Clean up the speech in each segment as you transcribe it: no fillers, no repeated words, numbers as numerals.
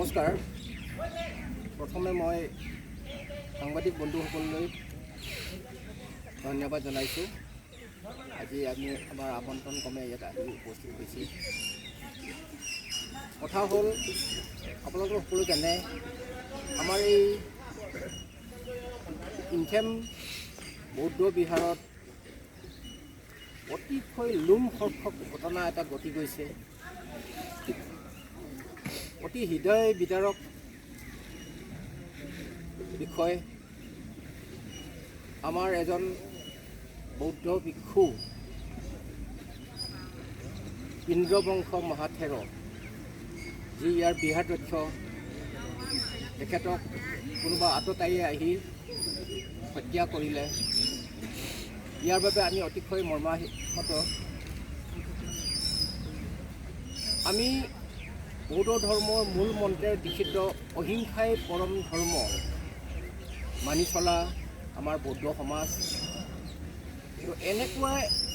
নমস্কাৰ। প্ৰথমে মই সাংবাদিক বন্ধুসকললৈ ধন্যবাদ জনাইছোঁ। আজি আমি আমাৰ আমন্ত্ৰণ ক্ৰমে ইয়াত আহি উপস্থিত হৈছোঁ। কথা হ'ল, আপোনালোকে সকলো জানে আমাৰ এই ইনথেম বৌদ্ধ বিহাৰত অতিকৈ লোমহৰ্ষক ঘটনা এটা ঘটি গৈছে। অতি হৃদয় বিদাৰক বিষয়। আমাৰ এজন বৌদ্ধ ভিক্ষু ইন্দ্ৰবংশ মহাথেৰ, যি ইয়াৰ বিহাৰাধ্যক্ষ, তেখেতক কোনোবা আততায়ীয়ে আহি হত্যা কৰিলে। ইয়াৰ বাবে আমি অতিশয় মৰ্মাহত। আমি বৌদ্ধ ধৰ্মৰ মূল মন্ত্ৰৰ দীক্ষিত অহিংসাই পৰম ধৰ্ম মানি চলা আমাৰ বৌদ্ধ সমাজ, কিন্তু এনেকুৱা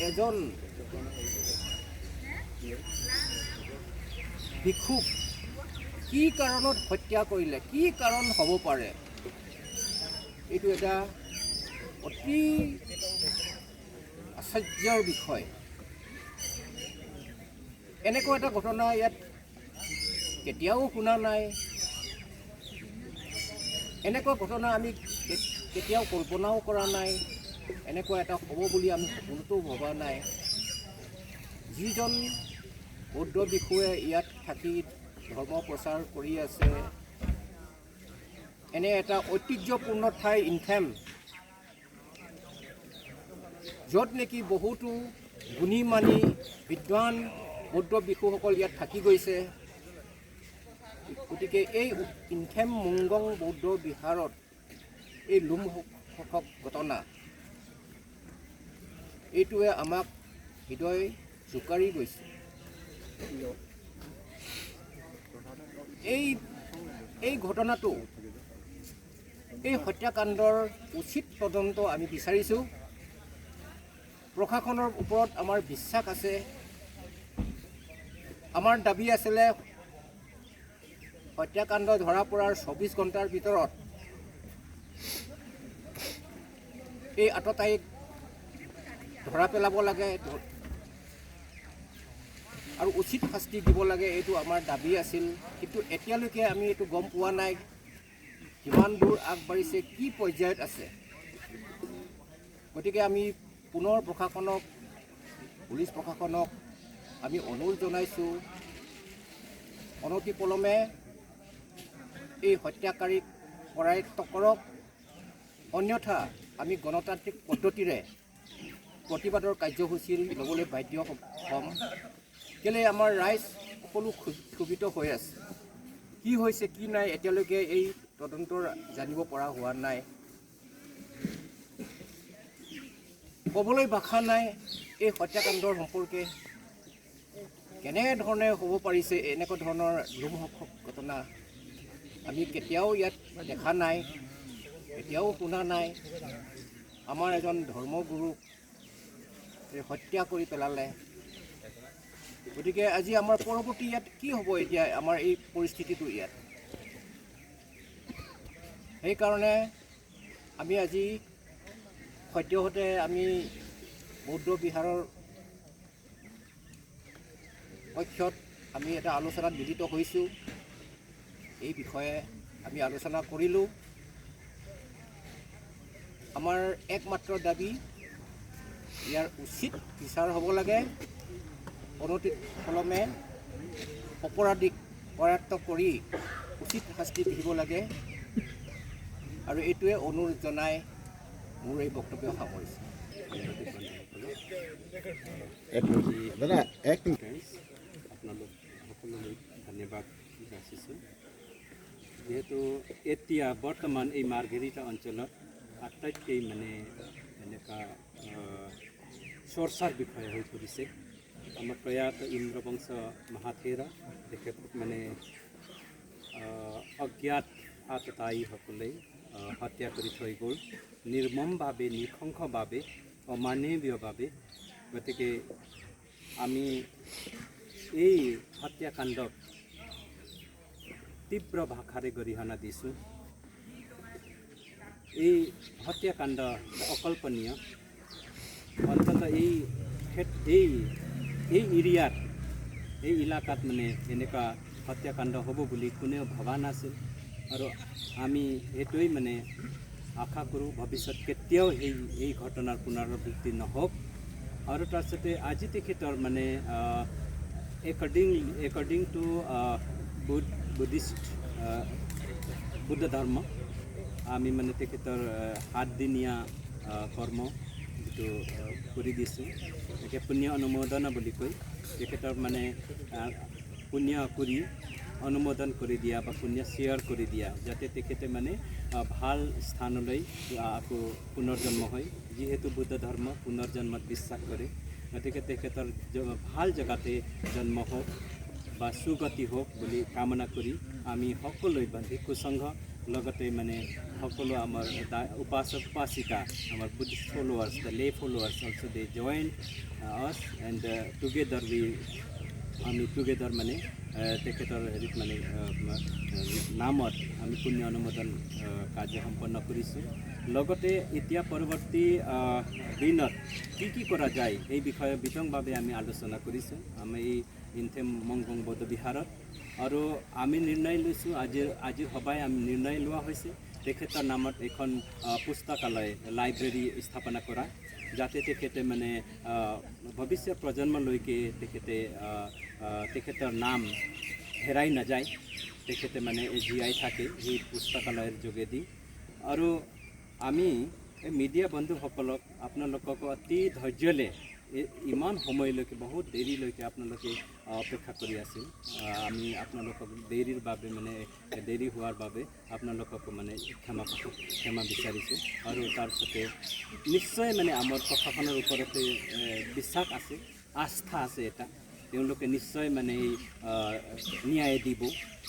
এজন ভিক্ষুক কি কাৰণত হত্যা কৰিলে, কি কাৰণ হ'ব পাৰে, এইটো এটা অতি আশ্চৰ্যৰ বিষয়। এনেকুৱা এটা ঘটনা ইয়াত কেতিয়াও শুনা নাই। এনেকুৱা ঘটনা আমি কেতিয়াও কল্পনাও কৰা নাই। এনেকুৱা এটা হ'ব বুলি আমি সপোনতো ভবা নাই। যিজন বৌদ্ধ ভিক্ষুৱে ইয়াত থাকি ধৰ্ম প্ৰচাৰ কৰি আছে, এনে এটা ঐতিহ্যপূৰ্ণ ঠাই ইনথেম, য'ত নেকি বহুতো গুণী মানি বিদ্বান বৌদ্ধ ভিক্ষুসকল ইয়াত থাকি গৈছে। গতিকে এই ইনথেম মুংগং বৌদ্ধ বিহাৰত এই লোমহৰ্ষক ঘটনা, এইটোৱে আমাক হৃদয় জোকাৰি গৈছে। এই ঘটনাটো, এই হত্যাকাণ্ডৰ উচিত তদন্ত আমি বিচাৰিছোঁ। প্ৰশাসনৰ ওপৰত আমাৰ বিশ্বাস আছে। আমাৰ দাবী আছিলে হত্যাকাণ্ড ধৰা পৰাৰ 24 ঘণ্টাৰ ভিতৰত এই আততায়ীক ধৰা পেলাব লাগে আৰু উচিত শাস্তি দিব লাগে, এইটো আমাৰ দাবী আছিল। কিন্তু এতিয়ালৈকে আমি এইটো গম পোৱা নাই কিমান দূৰ আগবাঢ়িছে, কি পৰ্যায়ত আছে। গতিকে আমি পুনৰ প্ৰশাসনক, পুলিচ প্ৰশাসনক আমি অনুৰোধ জনাইছোঁ, অনতিপলমে এই হত্যাকাৰীক কৰায়ত্ব কৰক, অন্যথা আমি গণতান্ত্ৰিক পদ্ধতিৰে প্ৰতিবাদৰ কাৰ্যসূচী ল'বলৈ বাধ্য হ'ম। কেলৈ আমাৰ ৰাইজ সকলো ক্ষোভিত হৈ আছে। কি হৈছে কি নাই এতিয়ালৈকে এই তদন্তৰ জানিব পৰা হোৱা নাই। ক'বলৈ ভাষা নাই এই হত্যাকাণ্ডৰ সম্পৰ্কে। কেনেধৰণে হ'ব পাৰিছে এনেকুৱা ধৰণৰ লোমহৰ্ষক ঘটনা আমি কেতিয়াও ইয়াত দেখা নাই, কেতিয়াও শুনা নাই। আমাৰ এজন ধৰ্মগুৰুক হত্যা কৰি পেলালে। গতিকে আজি আমাৰ পৰৱৰ্তী ইয়াত কি হ'ব, এতিয়া আমাৰ এই পৰিস্থিতিটো ইয়াত। সেইকাৰণে আমি আজি সদ্যহতে আমি বৌদ্ধ বিহাৰৰ পক্ষত আমি এটা আলোচনাত মিলিত হৈছোঁ। এই বিষয়ে আমি আলোচনা কৰিলোঁ। আমাৰ একমাত্ৰ দাবী, ইয়াৰ উচিত বিচাৰ হ'ব লাগে। অনতিপলমে অপৰাধীক কৰায়ত্ব কৰি উচিত শাস্তি দিব লাগে, আৰু এইটোৱে অনুৰোধ জনাই মোৰ এই বক্তব্য সামৰিছোঁ। আপোনালোক সকলোলৈ ধন্যবাদ যাচিছোঁ। যিহেতু এতিয়া বৰ্তমান এই মাৰ্ঘেৰিটা অঞ্চলত আটাইতকৈ এনেকুৱা চৰ্চাৰ বিষয় হৈ পৰিছে। আমাৰ প্ৰয়াত ইন্দ্ৰবংশ মহাথেৰা, তেখেতক অজ্ঞাত আততায়ীসকলে হত্যা কৰি থৈ গ'ল, নিৰ্মমভাৱে, নৃশংসভাৱে, অমানৱীয়ভাৱে। গতিকে আমি এই হত্যাকাণ্ডক তীব্ৰ ভাষাৰে গৰিহণা দিছোঁ। এই হত্যাকাণ্ড অকল্পনীয়। অন্তত এই এৰিয়াত এই ইলাকাত মানে এনেকুৱা হত্যাকাণ্ড হ'ব বুলি কোনেও ভবা নাছিল আৰু আমি এইটোৱেই মানে আশা কৰোঁ ভৱিষ্যত কেতিয়াও এই ঘটনাৰ পুনৰাবৃত্তি নহওক। আৰু তাৰপিছতে আজি তেখেতৰ মানে একৰ্ডিং টু বুদ্ধিষ্ট বুদ্ধ ধৰ্ম আমি মানে তেখেতৰ 7 দিনীয়া কৰ্ম যিটো কৰি দিছোঁ, একে পুণ্য অনুমোদনা বুলি কয়। তেখেতৰ মানে পুণ্য কৰি অনুমোদন কৰি দিয়া বা পুণ্য শ্বেয়াৰ কৰি দিয়া, যাতে তেখেতে মানে ভাল স্থানলৈ আকৌ পুনৰ্জন্ম হয়। যিহেতু বুদ্ধ ধৰ্ম পুনৰ্জন্মত বিশ্বাস কৰে, গতিকে তেখেতৰ ভাল জেগাতে জন্ম হওক বা সুগতি হওক বুলি কামনা কৰি আমি সকলোৱে বা ভিক্ষু সংঘ লগতে মানে সকলো আমাৰ উপাসক উপাসিকা আমাৰ বুদ্ধিষ্ট ফলোৱাৰ্ছ, দ্য লে ফলোৱাৰ্ছ অলছ' দে জইন আছ এণ্ড টুগেডাৰ মানে তেখেতৰ হেৰিত মানে নামত আমি পুণ্য অনুমোদন কাৰ্য সম্পন্ন কৰিছোঁ। লগতে এতিয়া পৰৱৰ্তী দিনত কি কৰা যায় এই বিষয়ে বিতংভাৱে আমি আলোচনা কৰিছোঁ আমি এই ইনথেম মংগং বৌদ্ধ বিহাৰত। আৰু আমি নিৰ্ণয় লৈছোঁ আজিৰ সভাই আমি নিৰ্ণয় লোৱা হৈছে তেখেতৰ নামত এখন পুস্তকালয় লাইব্ৰেৰী স্থাপনা কৰা, যাতে তেখেতে মানে ভৱিষ্যত প্ৰজন্মলৈকে তেখেতৰ নাম হেৰাই নাযায়, তেখেতে মানে জীয়াই থাকে সেই পুস্তকালয়ৰ যোগেদি। আৰু আমি মিডিয়া বন্ধুসকলক আপোনালোকক অতি ধৈৰ্য্যৰে ইমান সময়লৈকে বহুত দেৰিলৈকে আপোনালোকে অপেক্ষা কৰি আছিল। আমি আপোনালোকক দেৰিৰ বাবে মানে দেৰি হোৱাৰ বাবে আপোনালোকক মানে ক্ষমা বিচাৰিছোঁ। আৰু তাৰপিছতে নিশ্চয় মানে আমাৰ প্ৰশাসনৰ ওপৰতে বিশ্বাস আছে, আস্থা আছে এটা, তেওঁলোকে নিশ্চয় মানে ন্যায় দিব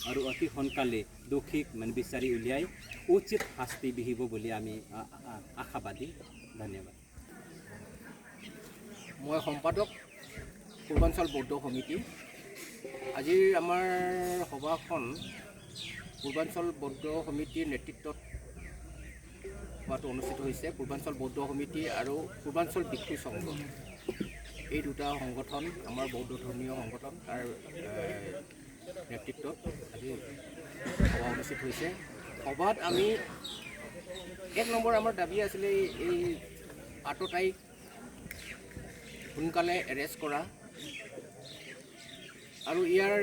আৰু অতি সোনকালে দোষীক মানে বিচাৰি উলিয়াই উচিত শাস্তি বিহিব বুলি আমি আশাবাদী। ধন্যবাদ। মই সম্পাদক পূৰ্বাঞ্চল বৌদ্ধ সমিতি। আজিৰ আমাৰ সভাখন পূৰ্বাঞ্চল বৌদ্ধ সমিতিৰ নেতৃত্বত হোৱাটো অনুষ্ঠিত হৈছে। পূৰ্বাঞ্চল বৌদ্ধ সমিতি আৰু পূৰ্বাঞ্চল ভিক্ষু সংঘ এই দুটা সংগঠন আমাৰ বৌদ্ধ ধৰ্মীয় সংগঠন, তাৰ নেতৃত্বত আজি সভা অনুষ্ঠিত হৈছে। সভাত আমি 1 নম্বৰ আমাৰ দাবী আছিলে এই 8 তাৰিখ সোনকালে এৰেষ্ট কৰা আৰু ইয়াৰ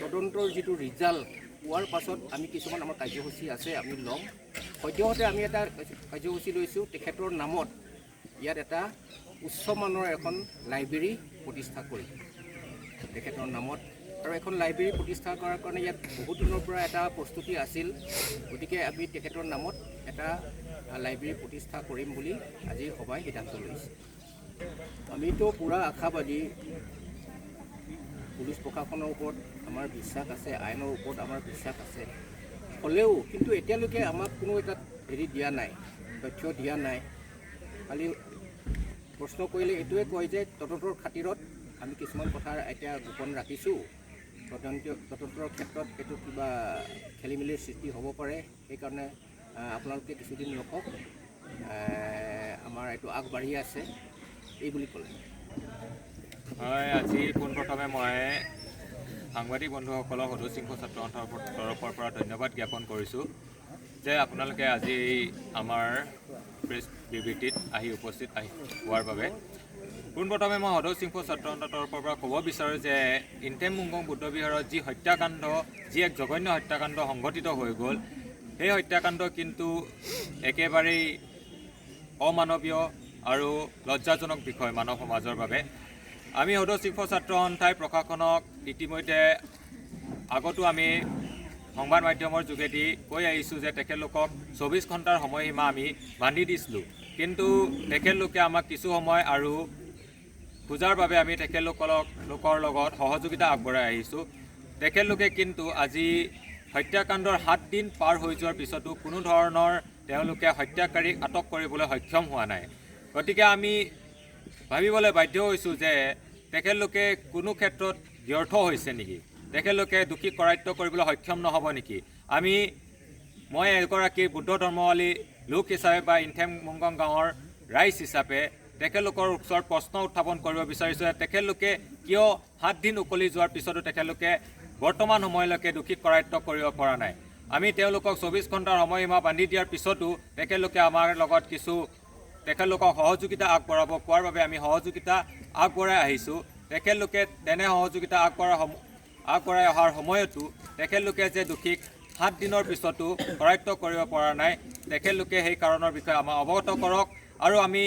তদন্তৰ যিটো ৰিজাল্ট পোৱাৰ পাছত আমি কিছুমান আমাৰ কাৰ্যসূচী আছে আমি ল'ম। সদ্যহতে আমি এটা কাৰ্যসূচী লৈছোঁ, তেখেতৰ নামত ইয়াত এটা উচ্চমানৰ এখন লাইব্ৰেৰী প্ৰতিষ্ঠা কৰি তেখেতৰ নামত, আৰু এখন লাইব্ৰেৰী প্ৰতিষ্ঠা কৰাৰ কাৰণে ইয়াত বহুত দিনৰ পৰা এটা প্ৰস্তুতি আছিল। গতিকে আমি তেখেতৰ নামত এটা লাইব্ৰেৰী প্ৰতিষ্ঠা কৰিম বুলি আজি সভাই সিদ্ধান্ত লৈছে। আমিতো পূৰা আশাবাদী, পুলিচ প্ৰশাসনৰ ওপৰত আমাৰ বিশ্বাস আছে, আইনৰ ওপৰত আমাৰ বিশ্বাস আছে। হ'লেও কিন্তু এতিয়ালৈকে আমাক কোনো এটা দিয়া নাই, তথ্য দিয়া নাই। খালি প্ৰশ্ন কৰিলে এইটোৱে কয় যে তদন্তৰ খাতিৰত আমি কিছুমান কথা এতিয়া গোপন ৰাখিছোঁ, তদন্তৰ ক্ষেত্ৰত এইটো কিবা খেলি মেলিৰ সৃষ্টি হ'ব পাৰে, সেইকাৰণে আপোনালোকে কিছুদিন ৰখক, আমাৰ এইটো আগবাঢ়ি আছে এই বুলি ক'লে। হয়, আজি পোনপ্ৰথমে মই সাংবাদিক বন্ধুসকলক সদৌ সিংহ ছাত্ৰ সন্থাৰ তৰফৰ পৰা ধন্যবাদ জ্ঞাপন কৰিছোঁ যে আপোনালোকে আজি আমাৰ প্ৰেছ বিবৃতিত উপস্থিত হোৱাৰ বাবে। পোনপ্ৰথমে মই সদৌ সিংহ ছাত্ৰ সন্থাৰ তৰফৰ পৰা ক'ব বিচাৰোঁ যে ইনথেম মংগং বৌদ্ধ বিহাৰত যি এক জঘন্য হত্যাকাণ্ড সংঘটিত হৈ গ'ল, সেই হত্যাকাণ্ড কিন্তু একেবাৰেই অমানৱীয় আৰু লজ্জাজনক বিষয় মানৱ সমাজৰ বাবে। আমি সদৌ সিংহ ছাত্ৰ সন্থাই প্ৰশাসনক ইতিমধ্যে আগতো আমি সংবাদ মাধ্যমৰ যোগেদি কৈ আহিছোঁ যে তেখেতলোকক 24 ঘণ্টাৰ সময়সীমা আমি বান্ধি দিছিলোঁ, কিন্তু তেখেতলোকে আমাক কিছু সময় আৰু খোজাৰ বাবে আমি তেখেতলোকৰ লগত সহযোগিতা আগবঢ়াই আহিছোঁ। তেখেতলোকে কিন্তু আজি হত্যাকাণ্ডৰ 7 দিন পাৰ হৈ যোৱাৰ পিছতো কোনো ধৰণৰ তেওঁলোকে হত্যাকাৰীক আটক কৰিবলৈ সক্ষম হোৱা নাই। গতিকে আমি ভাবিবলৈ বাধ্য হৈছোঁ যে তেখেতলোকে কোনো ক্ষেত্ৰত ব্যৰ্থ হৈছে নেকি? তেখেতলোকে দোষী কৰায়ত্ব কৰিবলৈ সক্ষম নহ'ব নেকি? মই এগৰাকী বুদ্ধ ধৰ্মাৱলী লোক হিচাপে বা ইনথেম মুংগং গাঁৱৰ ৰাইজ হিচাপে তেখেতলোকৰ ওচৰত প্ৰশ্ন উত্থাপন কৰিব বিচাৰিছোঁ যে তেখেতলোকে কিয় 7 দিন উকলি যোৱাৰ পিছতো তেখেতলোকে বৰ্তমান সময়লৈকে দোষী কৰায়ত্ব কৰিব পৰা নাই। আমি তেওঁলোকক 24 ঘণ্টাৰ সময়সীমা বান্ধি দিয়াৰ পিছতো তেখেতলোকে আমাৰ লগত তেখেতলোকক সহযোগিতা আগবঢ়াব কোৱাৰ বাবে আমি সহযোগিতা আগবঢ়াই আহিছোঁ। তেখেতলোকে তেনে সহযোগিতা আগবঢ়াই অহাৰ সময়তো তেখেতলোকে যে দোষীক 7 দিনৰ পিছতো কৰায়ত্ব কৰিব পৰা নাই, তেখেতলোকে সেই কাৰণৰ বিষয়ে আমাক অৱগত কৰক। আৰু আমি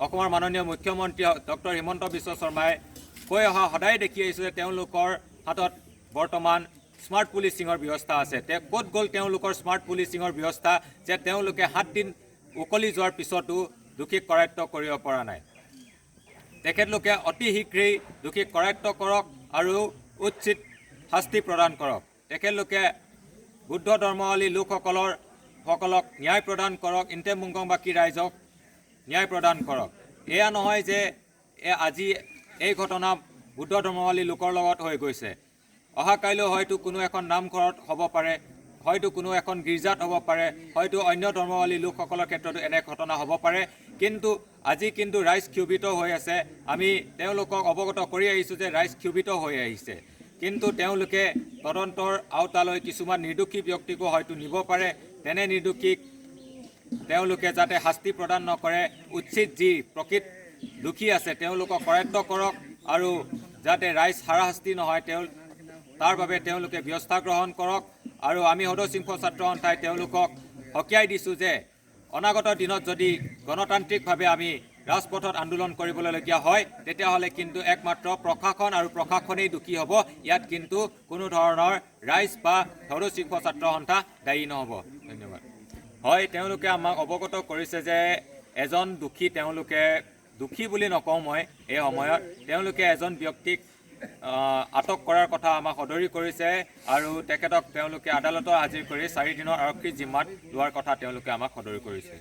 অসমৰ মাননীয় মুখ্যমন্ত্ৰী ডক্টৰ হিমন্ত বিশ্ব শৰ্মাই কৈ অহা সদায় দেখি আহিছোঁ যে তেওঁলোকৰ হাতত বৰ্তমান স্মাৰ্ট পুলিচিঙৰ ব্যৱস্থা আছে। ক'ত গ'ল তেওঁলোকৰ স্মাৰ্ট পুলিচিঙৰ ব্যৱস্থা যে তেওঁলোকে 7 দিন উকলি যোৱাৰ পিছতো দোষীক কৰায়ত্ব কৰিব পৰা নাই? তেখেতলোকে অতি শীঘ্ৰেই দোষীক কৰায়ত্ব কৰক আৰু উচিত শাস্তি প্ৰদান কৰক। তেখেতলোকে বুদ্ধ ধৰ্মাৱলী লোকসকলক ন্যায় প্ৰদান কৰক, ইনথেম মুংগংবাসী ৰাইজক ন্যায় প্ৰদান কৰক। এয়া নহয় যে আজি এই ঘটনা বুদ্ধ ধৰ্মাৱলী লোকৰ লগত হৈ গৈছে। অহাকাইলৈ হয়তো কোনো এখন নামঘৰত হ'ব পাৰে, হয়তো কোনো এখন গীৰ্জাত হ'ব পাৰে, হয়তো অন্য ধৰ্মাৱলী লোকসকলৰ ক্ষেত্ৰতো এনে ঘটনা হ'ব পাৰে। কিন্তু আজি কিন্তু ৰাইজ ক্ষোভিত হৈ আছে। আমি তেওঁলোকক অৱগত কৰি আহিছোঁ যে ৰাইজ ক্ষোভিত হৈ আহিছে। কিন্তু তেওঁলোকে তদন্তৰ আওতালৈ কিছুমান নিৰ্দোষী ব্যক্তিকো হয়তো নিব পাৰে। তেনে নিৰ্দোষীক তেওঁলোকে যাতে শাস্তি প্ৰদান নকৰে, উচিত যি প্ৰকৃত দোষী আছে তেওঁলোকক কৰায়ত্ব কৰক আৰু যাতে ৰাইজ হাৰাশাস্তি নহয় তাৰ বাবে তেওঁলোকে ব্যৱস্থা গ্ৰহণ কৰক। আৰু আমি সদস্যিংহ ছাত্ৰ সন্থাই তেওঁলোকক সকীয়াই দিছোঁ যে অনাগত দিনত যদি গণতান্ত্ৰিকভাৱে আমি ৰাজপথত আন্দোলন কৰিবলগীয়া হয়, তেতিয়াহ'লে কিন্তু একমাত্ৰ প্ৰশাসন আৰু প্ৰশাসনেই দোষী হ'ব। ইয়াত কিন্তু কোনো ধৰণৰ ৰাইজ বা সদস্যিংহ ছাত্ৰ সন্থা দায়ী নহ'ব। ধন্যবাদ। হয়, তেওঁলোকে আমাক অৱগত কৰিছে যে এজন দোষী বুলি নকওঁ মই এই সময়ত, তেওঁলোকে এজন ব্যক্তিক আটক কৰাৰ কথা আমাক সদৰি কৰিছে আৰু তেখেতক তেওঁলোকে আদালতত হাজিৰ কৰি 4 দিনৰ আৰক্ষী জিম্মাত লোৱাৰ কথা তেওঁলোকে আমাক সদৰি কৰিছে।